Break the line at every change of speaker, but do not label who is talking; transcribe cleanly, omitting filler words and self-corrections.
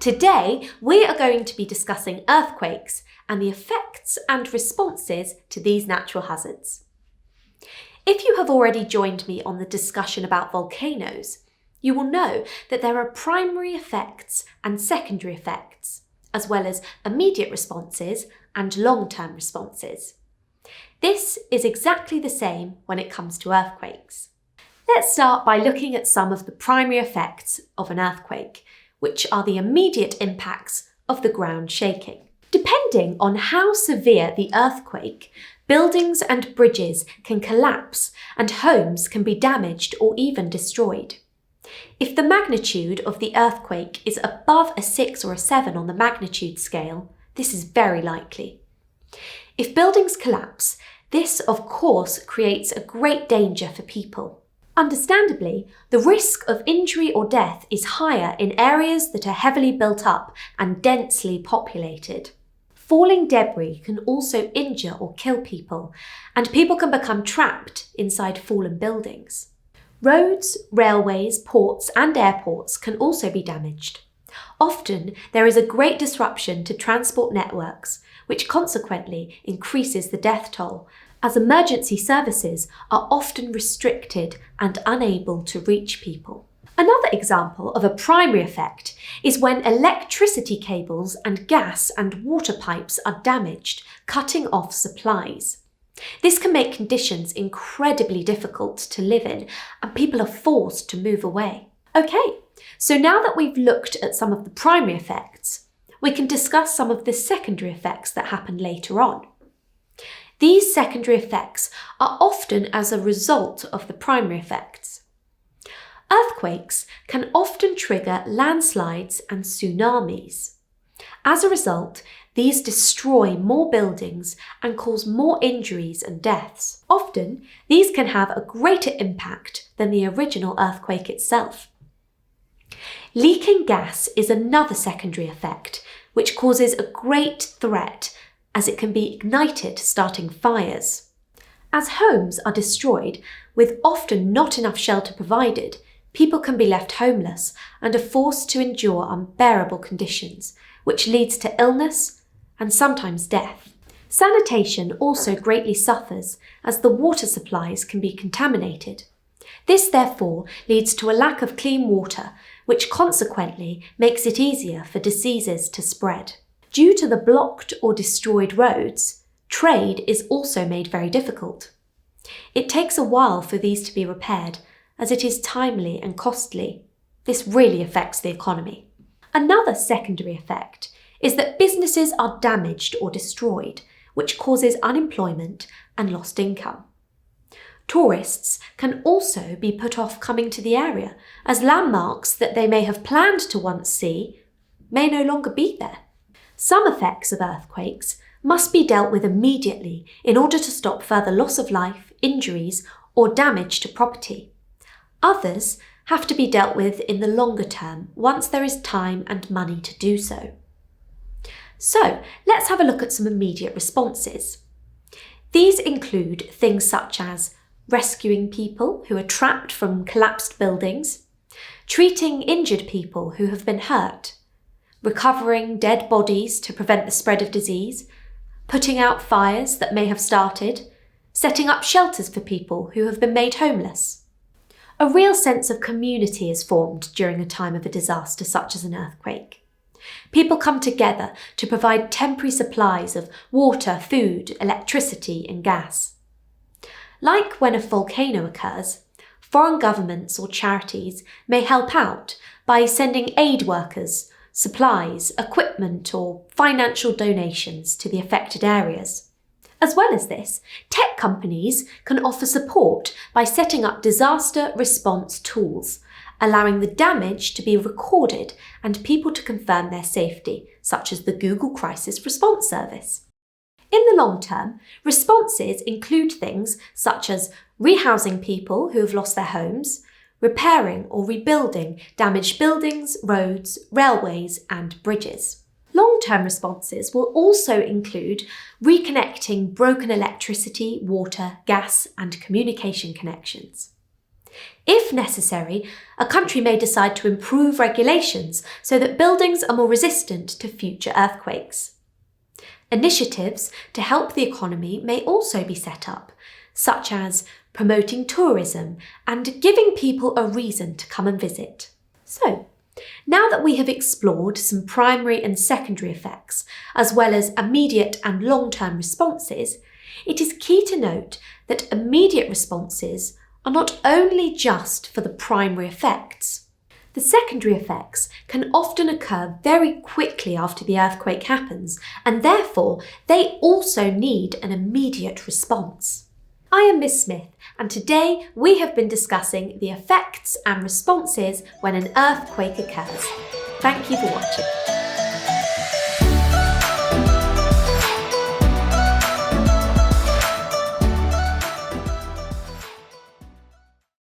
Today, we are going to be discussing earthquakes and the effects and responses to these natural hazards. If you have already joined me on the discussion about volcanoes, you will know that there are primary effects and secondary effects, as well as immediate responses and long-term responses. This is exactly the same when it comes to earthquakes. Let's start by looking at some of the primary effects of an earthquake, which are the immediate impacts of the ground shaking. Depending on how severe the earthquake, buildings and bridges can collapse and homes can be damaged or even destroyed. If the magnitude of the earthquake is above a 6 or a 7 on the magnitude scale, this is very likely. If buildings collapse, this of course creates a great danger for people. Understandably, the risk of injury or death is higher in areas that are heavily built up and densely populated. Falling debris can also injure or kill people, and people can become trapped inside fallen buildings. Roads, railways, ports and airports can also be damaged. Often there is a great disruption to transport networks, which consequently increases the death toll, as emergency services are often restricted and unable to reach people. Another example of a primary effect is when electricity cables and gas and water pipes are damaged, cutting off supplies. This can make conditions incredibly difficult to live in, and people are forced to move away. Okay, so now that we've looked at some of the primary effects, we can discuss some of the secondary effects that happen later on. These secondary effects are often as a result of the primary effects. Earthquakes can often trigger landslides and tsunamis. As a result, these destroy more buildings and cause more injuries and deaths. Often, these can have a greater impact than the original earthquake itself. Leaking gas is another secondary effect, which causes a great threat as it can be ignited, starting fires. As homes are destroyed, with often not enough shelter provided, people can be left homeless and are forced to endure unbearable conditions, which leads to illness and sometimes death. Sanitation also greatly suffers as the water supplies can be contaminated. This therefore leads to a lack of clean water, which consequently makes it easier for diseases to spread. Due to the blocked or destroyed roads, trade is also made very difficult. It takes a while for these to be repaired, as it is timely and costly. This really affects the economy. Another secondary effect is that businesses are damaged or destroyed, which causes unemployment and lost income. Tourists can also be put off coming to the area, as landmarks that they may have planned to once see may no longer be there. Some effects of earthquakes must be dealt with immediately in order to stop further loss of life, injuries, or damage to property. Others have to be dealt with in the longer term once there is time and money to do so. So, let's have a look at some immediate responses. These include things such as rescuing people who are trapped from collapsed buildings, treating injured people who have been hurt, recovering dead bodies to prevent the spread of disease, putting out fires that may have started, setting up shelters for people who have been made homeless. A real sense of community is formed during a time of a disaster such as an earthquake. People come together to provide temporary supplies of water, food, electricity and gas. Like when a volcano occurs, foreign governments or charities may help out by sending aid workers, supplies, equipment or financial donations to the affected areas. As well as this, tech companies can offer support by setting up disaster response tools, allowing the damage to be recorded and people to confirm their safety, such as the Google Crisis Response Service. In the long term, responses include things such as rehousing people who have lost their homes, repairing or rebuilding damaged buildings, roads, railways and bridges. Long-term responses will also include reconnecting broken electricity, water, gas and communication connections. If necessary, a country may decide to improve regulations so that buildings are more resistant to future earthquakes. Initiatives to help the economy may also be set up, such as promoting tourism and giving people a reason to come and visit. So, now that we have explored some primary and secondary effects, as well as immediate and long-term responses, it is key to note that immediate responses are not only just for the primary effects. The secondary effects can often occur very quickly after the earthquake happens, and therefore they also need an immediate response. I am Miss Smith, and today we have been discussing the effects and responses when an earthquake occurs. Thank you for watching.